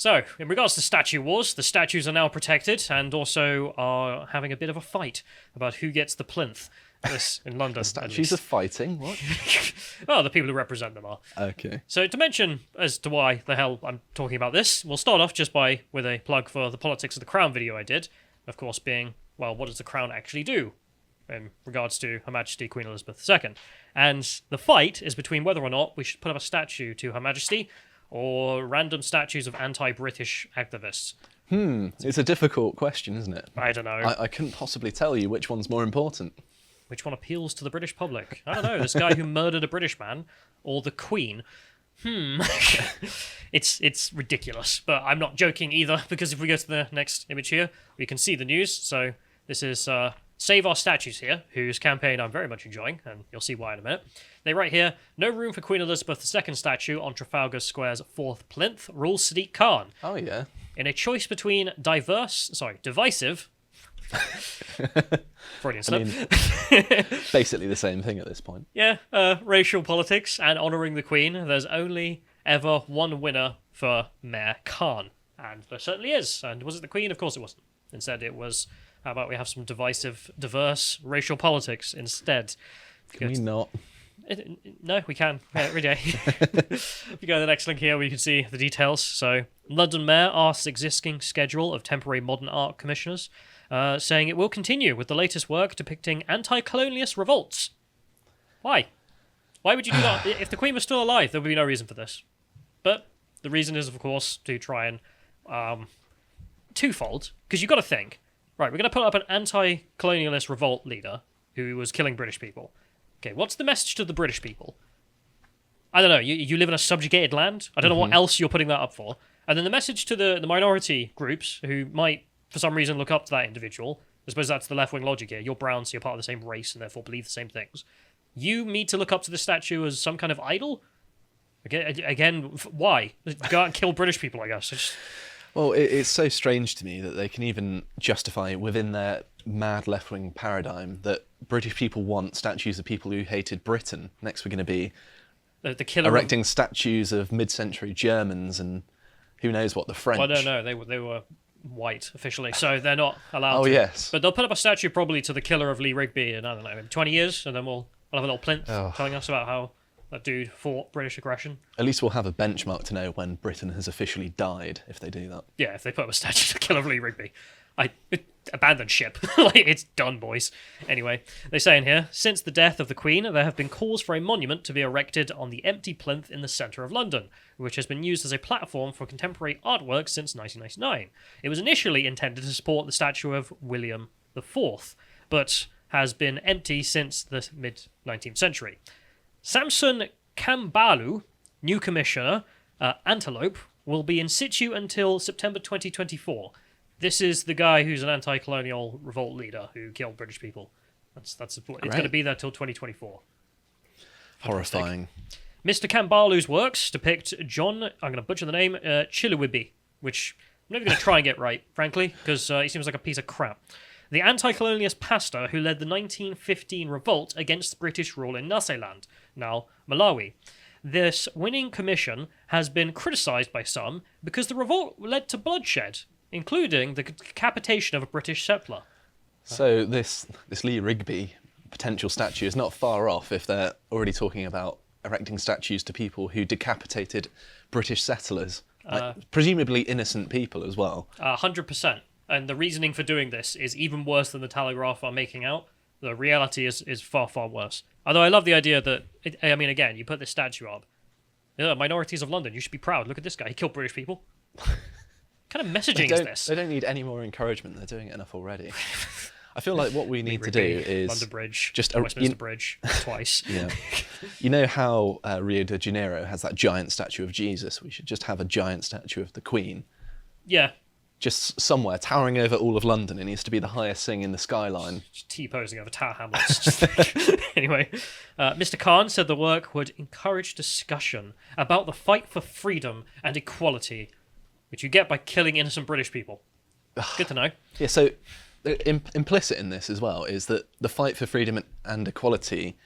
So, in regards to statue wars, the statues are now protected and also are having a bit of a fight about who gets the plinth. This in London. The statues are fighting? What? Well, the people who represent them are. Okay. So to mention as to why the hell I'm talking about this, we'll start off just with a plug for the Politics of the Crown video I did. Of course being, well, what does the Crown actually do in regards to Her Majesty Queen Elizabeth II? And the fight is between whether or not we should put up a statue to Her Majesty or random statues of anti-British activists. It's a difficult question, isn't it? I don't know. I couldn't possibly tell you which one's more important. Which one appeals to the British public? I don't know. This guy who murdered a British man or the Queen? It's ridiculous. But I'm not joking either, because if we go to the next image here, we can see the news. So this is Save Our Statues here, whose campaign I'm very much enjoying, and you'll see why in a minute. They write here, no room for Queen Elizabeth II statue on Trafalgar Square's 4th plinth, rules Sadiq Khan. Oh, yeah. In a choice between divisive... Freudian slip. Basically the same thing at this point. Yeah, racial politics and honouring the Queen, there's only ever one winner for Mayor Khan. And there certainly is. And was it the Queen? Of course it wasn't. Instead it was... How about we have some diverse racial politics instead? Can we not? No, we can. Every day. If you go to the next link here, we can see the details. So, London Mayor asks existing schedule of temporary modern art commissioners, saying it will continue with the latest work depicting anti-colonialist revolts. Why? Why would you do that? If the Queen was still alive, there would be no reason for this. But the reason is, of course, to try and... twofold, because you've got to think... Right, we're going to put up an anti-colonialist revolt leader who was killing British people. Okay, what's the message to the British people? I don't know, you live in a subjugated land? I don't know what else you're putting that up for. And then the message to the minority groups who might, for some reason, look up to that individual. I suppose that's the left-wing logic here. You're brown, so you're part of the same race and therefore believe the same things. You need to look up to the statue as some kind of idol? Again, why? Go out and kill British people, I guess. Well, it's so strange to me that they can even justify within their mad left-wing paradigm that British people want statues of people who hated Britain. Next we're going to be the killer erecting statues of mid-century Germans and who knows what, the French. Well, no, they were white officially, so they're not allowed Oh, to. yes. But they'll put up a statue probably to the killer of Lee Rigby in, I don't know, in 20 years, and then we'll have a little plinth telling us about how that dude fought British aggression. At least we'll have a benchmark to know when Britain has officially died, if they do that. Yeah, if they put up a statue to the killer of Lee Rigby. Abandon ship. Like, it's done, boys. Anyway, they say in here, since the death of the Queen, there have been calls for a monument to be erected on the empty plinth in the centre of London, which has been used as a platform for contemporary artwork since 1999. It was initially intended to support the statue of William IV, but has been empty since the mid-19th century. Samson Kambalu, new commissioner, Antelope, will be in situ until September 2024. This is the guy who's an anti-colonial revolt leader who killed British people. It's going to be there till 2024. Horrifying. Mr. Kambalu's works depict John, I'm going to butcher the name, Chiliwibi, which I'm never going to try and get right, frankly, because he seems like a piece of crap. The anti-colonialist pastor who led the 1915 revolt against British rule in Nyasaland, now Malawi. This winning commission has been criticised by some because the revolt led to bloodshed, including the decapitation of a British settler. So this Lee Rigby potential statue is not far off if they're already talking about erecting statues to people who decapitated British settlers, presumably innocent people as well. 100%. And the reasoning for doing this is even worse than the Telegraph are making out. The reality is far, far worse. Although I love the idea that, again, you put this statue up. Minorities of London, you should be proud. Look at this guy. He killed British people. What kind of messaging is this? They don't need any more encouragement. They're doing it enough already. I feel like what we need to do is... London Bridge, just Westminster Bridge, twice. Yeah. You know how Rio de Janeiro has that giant statue of Jesus? We should just have a giant statue of the Queen. Yeah. Just somewhere, towering over all of London. It needs to be the highest thing in the skyline. Just T-posing over Tower Hamlets. Anyway, Mr. Khan said the work would encourage discussion about the fight for freedom and equality, which you get by killing innocent British people. Good to know. Yeah, so implicit in this as well is that the fight for freedom and equality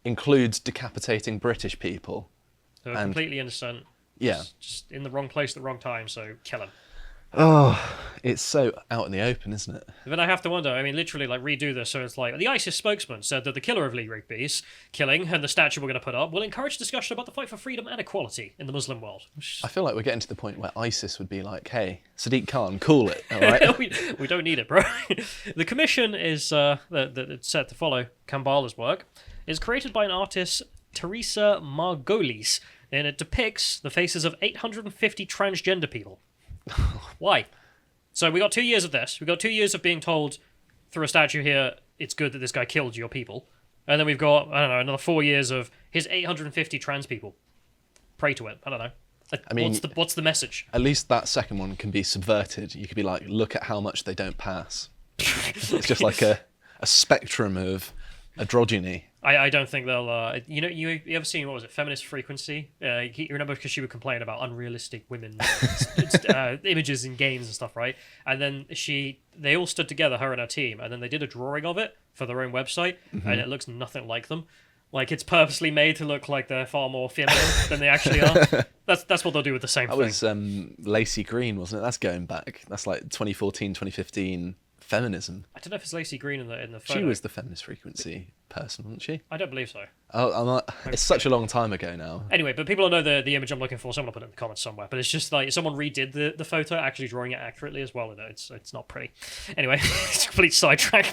includes decapitating British people. Who are completely innocent. Yeah. Just in the wrong place at the wrong time, so kill him. Oh, it's so out in the open, isn't it? Then I have to wonder, I mean, literally, like, redo this, so it's like, the ISIS spokesman said that the killer of Lee Rigby's killing and the statue we're going to put up will encourage discussion about the fight for freedom and equality in the Muslim world. I feel like we're getting to the point where ISIS would be like, hey, Sadiq Khan, call it, all right? we don't need it, bro. The commission is, that it's set to follow Kambala's work, is created by an artist, Teresa Margolis, and it depicts the faces of 850 transgender people. Why? So we got 2 years of this. We got 2 years of being told through a statue here, it's good that this guy killed your people. And then we've got, I don't know, another 4 years of his 850 trans people. Pray to it. I don't know. I mean, what's the message? At least that second one can be subverted. You could be like, look at how much they don't pass. It's just like a spectrum of androgyny. I don't think they'll. You ever seen, what was it, Feminist Frequency? You remember, because she would complain about unrealistic women images in games and stuff, right? And then they all stood together, her and her team, and then they did a drawing of it for their own website, and it looks nothing like them. Like, it's purposely made to look like they're far more feminine than they actually are. That's what they'll do with the same thing. That was Lacey Green, wasn't it? That's going back. That's like 2014, 2015 feminism. I don't know if it's Lacey Green in the photo. She was the Feminist Frequency person, wasn't she? I don't believe so. Oh, it's such a long time ago now. Anyway, but people know the image I'm looking for. Someone will put it in the comments somewhere. But it's just like someone redid the photo, actually drawing it accurately as well. It's not pretty. Anyway, it's a complete sidetrack.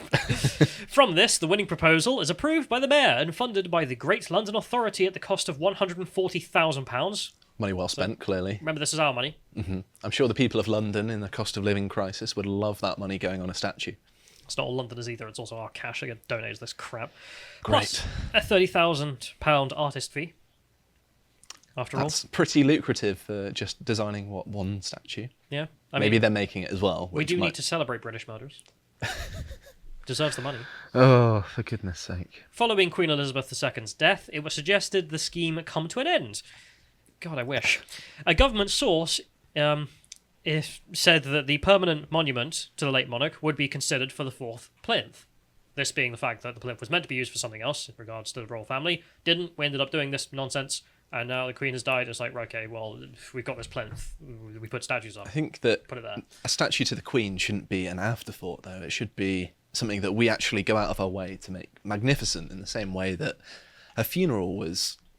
From this, the winning proposal is approved by the mayor and funded by the Great London Authority at the cost of £140,000. Money well spent, clearly. Remember, this is our money. Mm-hmm. I'm sure the people of London, in the cost of living crisis, would love that money going on a statue. It's not all Londoners either. It's also our cash. I get donated this crap. Great. Plus a £30,000 artist fee. After That's pretty lucrative for just designing, one statue? Yeah. Maybe they're making it as well. We do need to celebrate British murderers. Deserves the money. Oh, for goodness sake. Following Queen Elizabeth II's death, it was suggested the scheme come to an end. God, I wish. A government source said that the permanent monument to the late monarch would be considered for the fourth plinth. This being the fact that the plinth was meant to be used for something else in regards to the royal family. Didn't. We ended up doing this nonsense. And now the Queen has died. It's like, okay, well, we've got this plinth. We put statues up. I think that put it there. A statue to the Queen shouldn't be an afterthought, though. It should be something that we actually go out of our way to make magnificent, in the same way that her funeral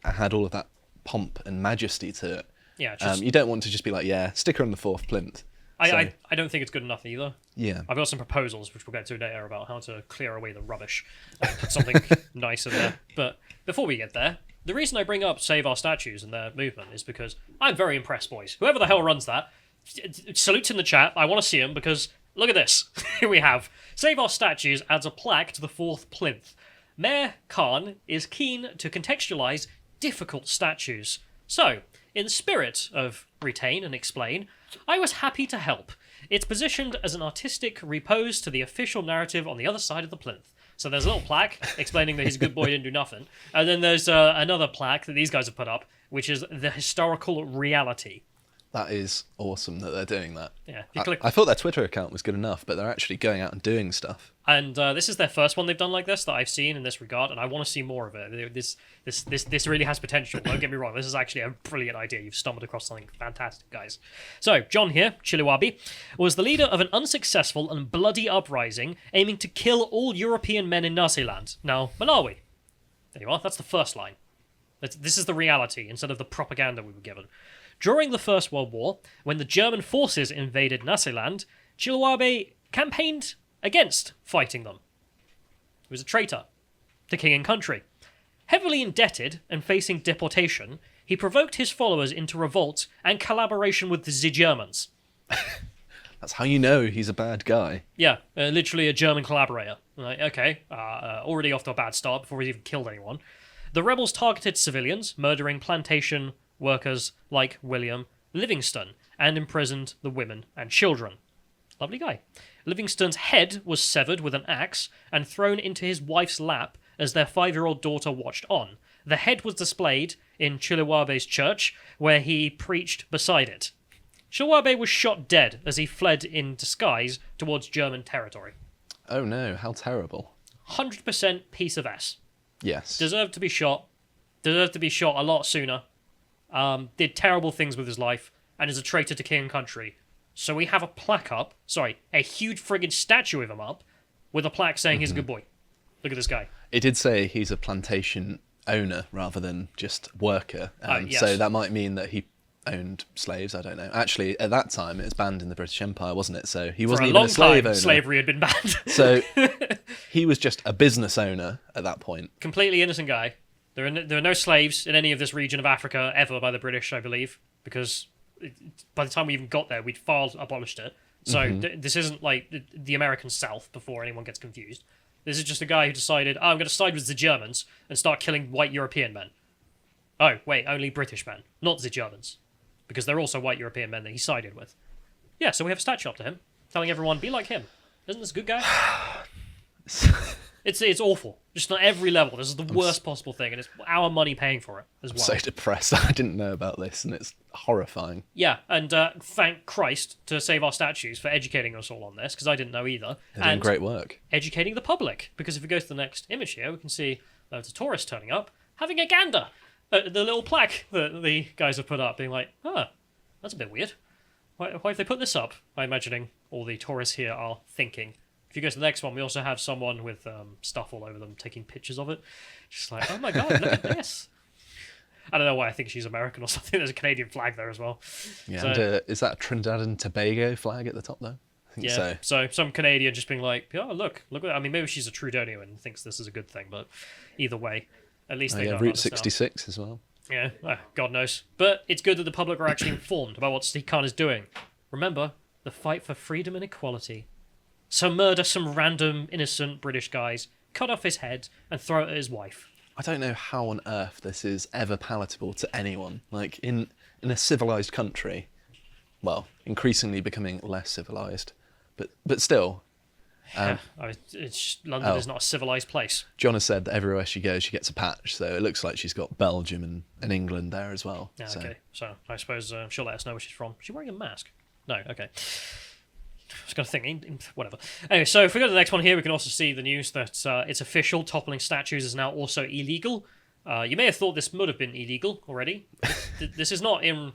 had all of that pomp and majesty to it. Yeah, you don't want to just be like, yeah, stick her on the fourth plinth. I don't think it's good enough either. Yeah. I've got some proposals, which we'll get to later, about how to clear away the rubbish and put something nice in there. But before we get there, the reason I bring up Save Our Statues and their movement is because I'm very impressed, boys. Whoever the hell runs that, salutes in the chat. I want to see them, because look at this. Here we have Save Our Statues adds a plaque to the fourth plinth. Mayor Khan is keen to contextualise difficult statues. So, in the spirit of retain and explain, I was happy to help. It's positioned as an artistic repose to the official narrative on the other side of the plinth. So there's a little plaque explaining that he's a good boy, didn't do nothing. And then there's another plaque that these guys have put up, which is the historical reality. That is awesome that they're doing that. Yeah, I thought their Twitter account was good enough, but they're actually going out and doing stuff. And this is their first one they've done like this that I've seen in this regard, and I want to see more of it. This really has potential. Don't get me wrong. This is actually a brilliant idea. You've stumbled across something fantastic, guys. So, John here, Chiliwabi, was the leader of an unsuccessful and bloody uprising aiming to kill all European men in Nasiland. Now, Malawi. There you are. That's the first line. This is the reality instead of the propaganda we were given. During the First World War, when the German forces invaded Nasiland, Chiliwabi campaigned against fighting them. He was a traitor to king and country. Heavily indebted and facing deportation, he provoked his followers into revolt and collaboration with the Germans. That's how you know he's a bad guy. Yeah, literally a German collaborator. Like, okay, already off to a bad start before he's even killed anyone. The rebels targeted civilians, murdering plantation workers like William Livingston, and imprisoned the women and children. Lovely guy. Livingston's head was severed with an axe and thrown into his wife's lap as their 5-year-old daughter watched on. The head was displayed in Chiliwabe's church, where he preached beside it. Chiliwabe was shot dead as he fled in disguise towards German territory. Oh no, how terrible. 100% piece of ass. Yes. Deserved to be shot. Deserved to be shot a lot sooner. did terrible things with his life, and is a traitor to king and country. So we have a plaque up, a huge friggin' statue of him up, with a plaque saying he's a good boy. Look at this guy. It did say he's a plantation owner rather than just worker. Yes. So that might mean that he owned slaves, I don't know. Actually, at that time, it was banned in the British Empire, wasn't it? So he wasn't even a slave owner. Slavery had been banned. So he was just a business owner at that point. Completely innocent guy. There are no slaves in any of this region of Africa ever by the British, I believe, because by the time we even got there, we'd far abolished it. So this isn't like the American South, before anyone gets confused. This is just a guy who decided, I'm going to side with the Germans and start killing white European men. Oh, wait, only British men, not the Germans. Because they're also white European men that he sided with. Yeah, so we have a statue up to him, telling everyone, be like him. Isn't this a good guy? It's awful. Just on every level. This is the worst possible thing, and it's our money paying for it as well. I'm so depressed. I didn't know about this, and it's horrifying. Yeah, and thank Christ to save our statues for educating us all on this, because I didn't know either. They're doing great work. Educating the public, because if we go to the next image here, we can see loads of tourists turning up, having a gander at the little plaque that the guys have put up, being like, that's a bit weird. Why have they put this up? I'm imagining all the tourists here are thinking. If you go to the next one, we also have someone with stuff all over them taking pictures of it. Just like, oh my god, look at this. I don't know why I think she's American or something. There's a Canadian flag there as well. Yeah, so, and, is that a Trinidad and Tobago flag at the top, though? I think so. So some Canadian just being like, oh, look at that. I mean, maybe she's a Trudeauian and thinks this is a good thing, but either way, at least they know Route 66 as well. Yeah, God knows. But it's good that the public are actually informed about what Sadiq Khan is doing. Remember, the fight for freedom and equality. So murder some random, innocent British guys, cut off his head, and throw it at his wife. I don't know how on earth this is ever palatable to anyone. Like, in a civilised country, well, increasingly becoming less civilised, but still... London is not a civilised place. John has said that everywhere she goes, she gets a patch, so it looks like she's got Belgium and England there as well. Yeah, so. Okay, so I suppose she'll let us know where she's from. Is she wearing a mask? No, okay. I was going to think, whatever. Anyway, so if we go to the next one here, we can also see the news that it's official, toppling statues is now also illegal. You may have thought this would have been illegal already. This is not in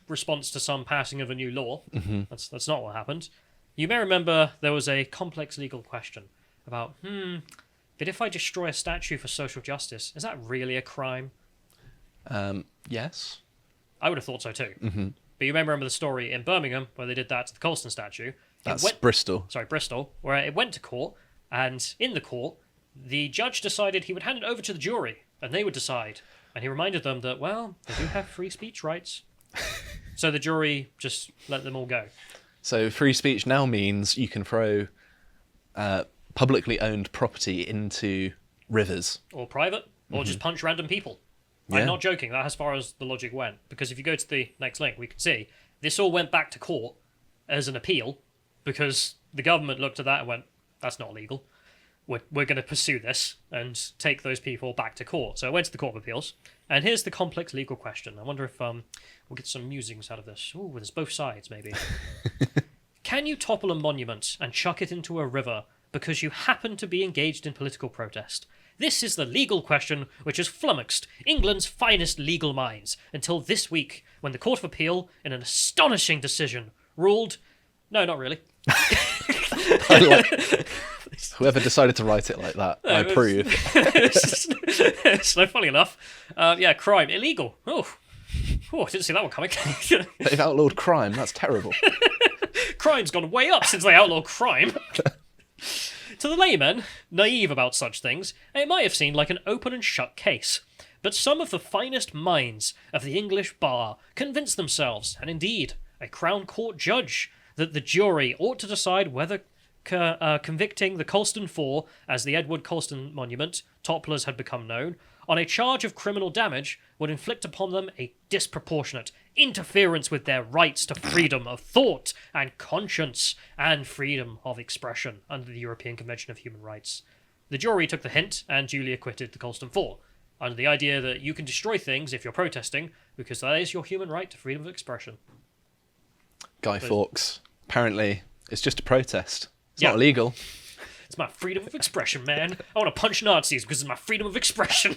response to some passing of a new law. Mm-hmm. That's not what happened. You may remember there was a complex legal question about, but if I destroy a statue for social justice, is that really a crime? Yes. I would have thought so too. Mm-hmm. But you may remember the story in Birmingham where they did that to the Colston statue. That's Bristol. Sorry, Bristol, where it went to court, and in the court, the judge decided he would hand it over to the jury, and they would decide. And he reminded them that, well, they do have free speech rights. So the jury just let them all go. So free speech now means you can throw publicly owned property into rivers. Or private, or just punch random people. Yeah. I'm not joking, that's as far as the logic went. Because if you go to the next link, we can see this all went back to court as an appeal because the government looked at that and went, that's not legal. We're going to pursue this and take those people back to court. So it went to the Court of Appeals. And here's the complex legal question. I wonder if we'll get some musings out of this. Ooh, there's both sides, maybe. Can you topple a monument and chuck it into a river because you happen to be engaged in political protest? This is the legal question which has flummoxed England's finest legal minds until this week when the Court of Appeal, in an astonishing decision, ruled, no, not really. Whoever decided to write it like that, I approve. So funny enough, crime, illegal. Oh, I didn't see that one coming. They've outlawed crime, that's terrible. Crime's gone way up since they outlawed crime. To the layman, naive about such things, it might have seemed like an open and shut case. But some of the finest minds of the English bar convinced themselves, and indeed a Crown Court judge, that the jury ought to decide whether convicting the Colston Four, as the Edward Colston Monument, topplers had become known, on a charge of criminal damage would inflict upon them a disproportionate interference with their rights to freedom of thought and conscience and freedom of expression under the European Convention of Human Rights. The jury took the hint and duly acquitted the Colston Four, under the idea that you can destroy things if you're protesting, because that is your human right to freedom of expression. Guy Fawkes, apparently it's just a protest. It's not illegal. It's my freedom of expression, man. I want to punch Nazis because it's my freedom of expression.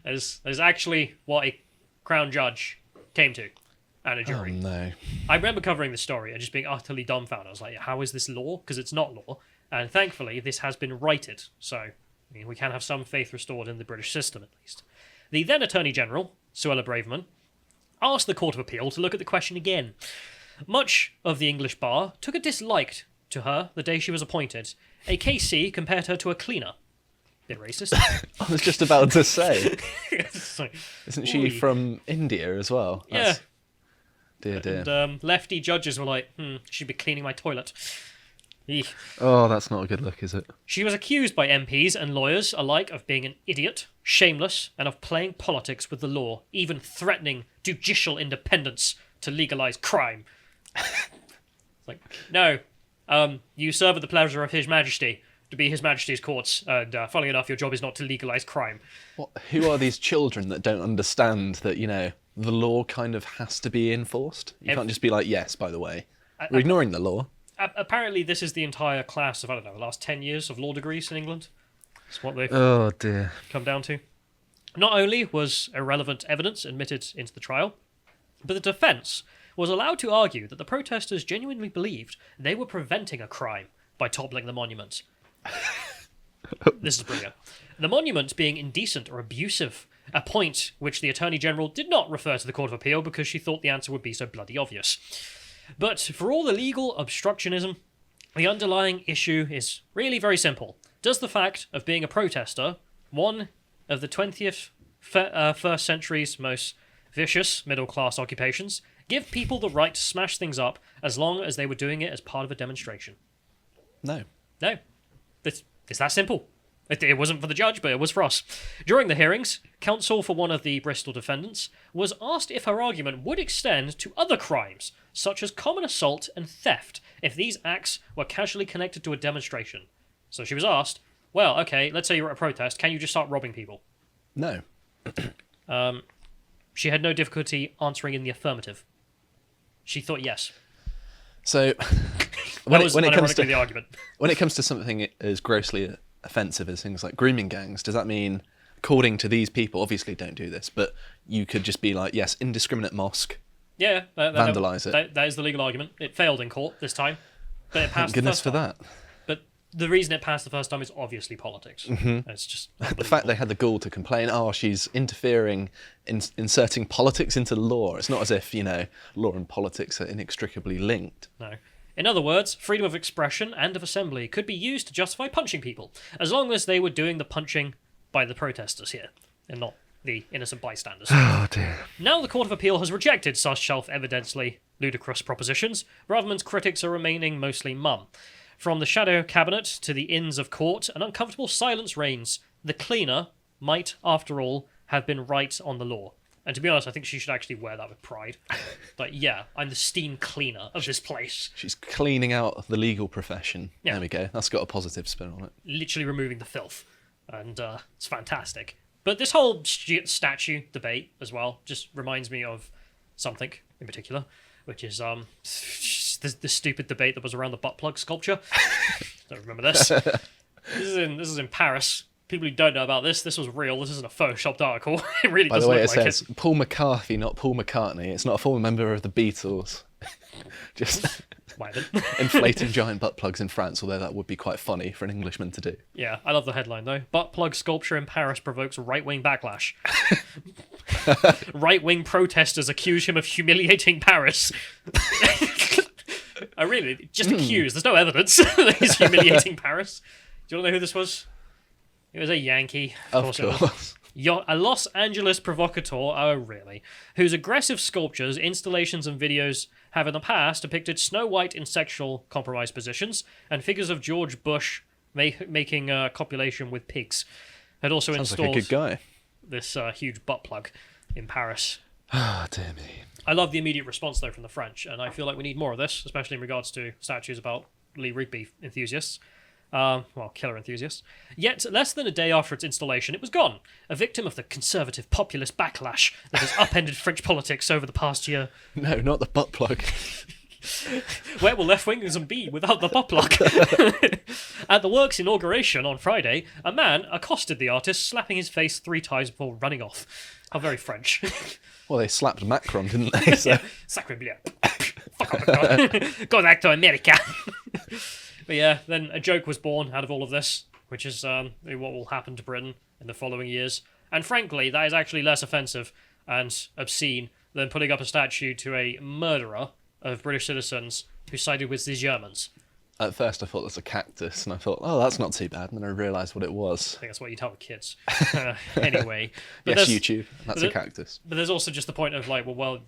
That is actually what a Crown judge came to, and a Oh jury. no. I remember covering the story and just being utterly dumbfounded. I was like, how is this law? Because it's not law. And thankfully, this has been righted. So, I mean, we can have some faith restored in the British system, at least. The then Attorney General, Suella Braverman, asked the Court of Appeal to look at the question again. Much of the English bar took a dislike to her the day she was appointed. A KC compared her to a cleaner. Bit racist. I was just about to say. So, Isn't she from India as well? yeah. Dear. And lefty judges were like, she'd be cleaning my toilet. Eek. Oh, that's not a good look, is it? She was accused by MPs and lawyers alike of being an idiot, shameless, and of playing politics with the law, even threatening judicial independence to legalise crime. Like, no, you serve at the pleasure of His Majesty to be His Majesty's courts, and funnily enough, your job is not to legalise crime. Who are these children that don't understand that, the law kind of has to be enforced? You can't just be like, yes, by the way. We're ignoring the law. Apparently, this is the entire class of, the last 10 years of law degrees in England. That's what they've come down to. Not only was irrelevant evidence admitted into the trial, but the defence was allowed to argue that the protesters genuinely believed they were preventing a crime by toppling the monument. This is brilliant. The monument being indecent or abusive, a point which the Attorney General did not refer to the Court of Appeal because she thought the answer would be so bloody obvious. But for all the legal obstructionism, the underlying issue is really very simple. Does the fact of being a protester, one of the 21st century's most vicious middle-class occupations, give people the right to smash things up as long as they were doing it as part of a demonstration? No. No. It's that simple. It wasn't for the judge, but it was for us. During the hearings, counsel for one of the Bristol defendants was asked if her argument would extend to other crimes, such as common assault and theft, if these acts were casually connected to a demonstration. So she was asked, well, okay, let's say you're at a protest, can you just start robbing people? No. She had no difficulty answering in the affirmative. She thought yes. So, when it comes to the argument, when it comes to something as grossly offensive as things like grooming gangs, does that mean, according to these people, obviously don't do this, but you could just be like, yes, indiscriminate mosque, vandalise it. That is the legal argument. It failed in court this time, but it passed. Thank goodness the first for time. that. But the reason it passed the first time is obviously politics. Mm-hmm. It's just the fact they had the gall to complain, she's interfering, inserting politics into law. It's not as if, law and politics are inextricably linked. No. In other words, freedom of expression and of assembly could be used to justify punching people, as long as they were doing the punching by the protesters here, and not the innocent bystanders. Oh dear. Now the Court of Appeal has rejected such self-evidently ludicrous propositions. Braverman's critics are remaining mostly mum. From the shadow cabinet to the inns of court, an uncomfortable silence reigns. The cleaner might, after all, have been right on the law. And to be honest, I think she should actually wear that with pride. Like, yeah, I'm the steam cleaner of this place. She's cleaning out the legal profession. Yeah. There we go. That's got a positive spin on it. Literally removing the filth. And it's fantastic. But this whole statue debate as well just reminds me of something in particular, which is the stupid debate that was around the butt plug sculpture. Don't remember this. This is in Paris. People who don't know about this was real. This isn't a photoshopped article. It really doesn't look like it. By the way, it says Paul McCarthy, not Paul McCartney. It's not a former member of the Beatles. Just inflating giant butt plugs in France, although that would be quite funny for an Englishman to do. Yeah, I love the headline though. Butt plug sculpture in Paris provokes right-wing backlash. Right-wing protesters accuse him of humiliating Paris. I really just accused. There's no evidence that he's humiliating Paris. Do you want to know who this was? It was a Yankee. Of course. A Los Angeles provocateur, oh really, whose aggressive sculptures, installations and videos have in the past depicted Snow White in sexual compromised positions and figures of George Bush making copulation with pigs. Had also Sounds installed like a good guy. This huge butt plug in Paris. Ah, dear me. I love the immediate response though from the French, and I feel like we need more of this, especially in regards to statues about Lee Rigby enthusiasts. Killer enthusiasts. Yet, less than a day after its installation, it was gone, a victim of the conservative populist backlash that has upended French politics over the past year. No, not the butt plug. Where will left-wingism be without the butt plug? At the work's inauguration on Friday, a man accosted the artist, slapping his face 3 times before running off. How very French. Well, they slapped Macron, didn't they? So. Sacre bleu. Fuck off, go back to America. But yeah, then a joke was born out of all of this, which is what will happen to Britain in the following years. And frankly, that is actually less offensive and obscene than putting up a statue to a murderer of British citizens who sided with the Germans. At first I thought it was a cactus, and I thought, oh, that's not too bad, and then I realised what it was. I think that's what you tell the kids. Anyway. But Yes, YouTube, that's a cactus. But there's also just the point of like, well,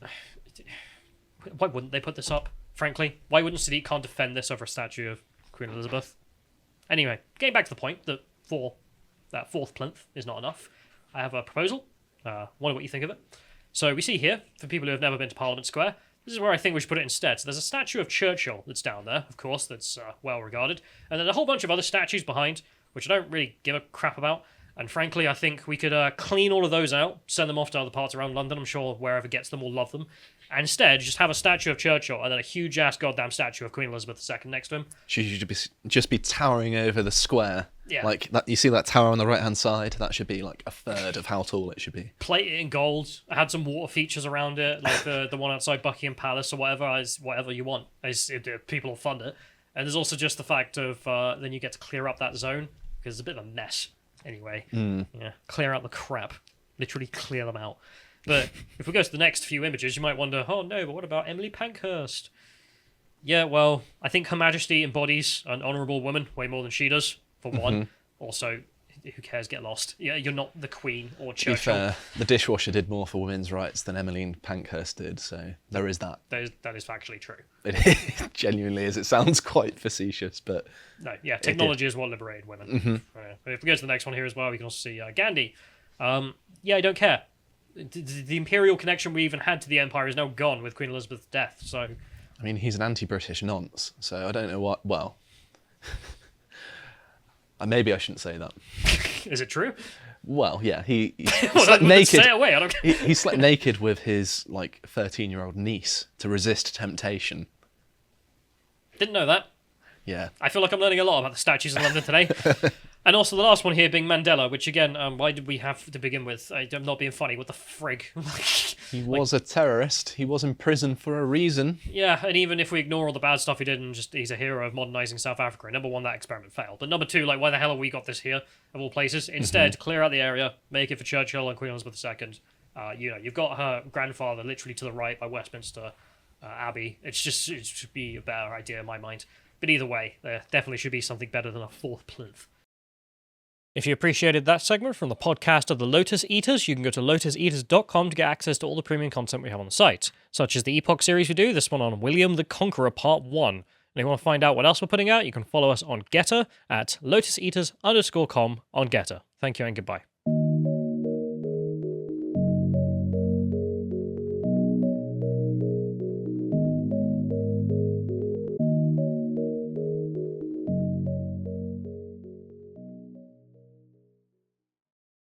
why wouldn't they put this up, frankly? Why wouldn't Sadiq Khan defend this over a statue of Queen Elizabeth? Anyway, getting back to the point that that 4th plinth is not enough, I have a proposal. Wonder what you think of it. So we see here, for people who have never been to Parliament Square, this is where I think we should put it instead. So there's a statue of Churchill that's down there, of course, that's well regarded. And then a whole bunch of other statues behind, which I don't really give a crap about. And frankly, I think we could clean all of those out, send them off to other parts around London. I'm sure wherever gets them will love them. And instead, just have a statue of Churchill and then a huge-ass goddamn statue of Queen Elizabeth II next to him. She should just be towering over the square. Yeah. Like, that, you see that tower on the right-hand side? That should be like a third of how tall it should be. Plate it in gold. I had some water features around it, like the one outside Buckingham Palace or whatever, is whatever you want. People will fund it. And there's also just the fact of then you get to clear up that zone, because it's a bit of a mess. Anyway, yeah, clear out the crap. Literally clear them out. But if we go to the next few images, you might wonder, oh no, but what about Emily Pankhurst? Yeah, well, I think Her Majesty embodies an honourable woman way more than she does, for one. Also, who cares, get lost. Yeah, you're not the Queen or Churchill. To be fair, the dishwasher did more for women's rights than Emmeline Pankhurst did, so there is that. That is factually true. It genuinely is. It sounds quite facetious, but... No, yeah, technology is what liberated women. If we go to the next one here as well, we can also see Gandhi. Yeah, I don't care. The imperial connection we even had to the empire is now gone with Queen Elizabeth's death, so... I mean, he's an anti-British nonce, so I don't know what... Well... Maybe I shouldn't say that. Is it true? Well, yeah, he well, slept naked. Stay away, I don't care. He slept naked with his, 13-year-old niece to resist temptation. Didn't know that. Yeah. I feel like I'm learning a lot about the statues in London today. And also the last one here being Mandela, which again, why did we have to begin with? I'm not being funny, what the frig? He was a terrorist. He was in prison for a reason. Yeah, and even if we ignore all the bad stuff he did and just he's a hero of modernising South Africa, number one, that experiment failed. But number two, why the hell have we got this here, of all places? Instead, clear out the area, make it for Churchill and Queen Elizabeth II. You've got her grandfather literally to the right by Westminster Abbey. It should be a better idea in my mind. But either way, there definitely should be something better than a 4th plinth. If you appreciated that segment from the podcast of the Lotus Eaters, you can go to lotuseaters.com to get access to all the premium content we have on the site, such as the Epoch series we do, this one on William the Conqueror Part 1. And if you want to find out what else we're putting out, you can follow us on Getter at lotuseaters_com on Getter. Thank you and goodbye.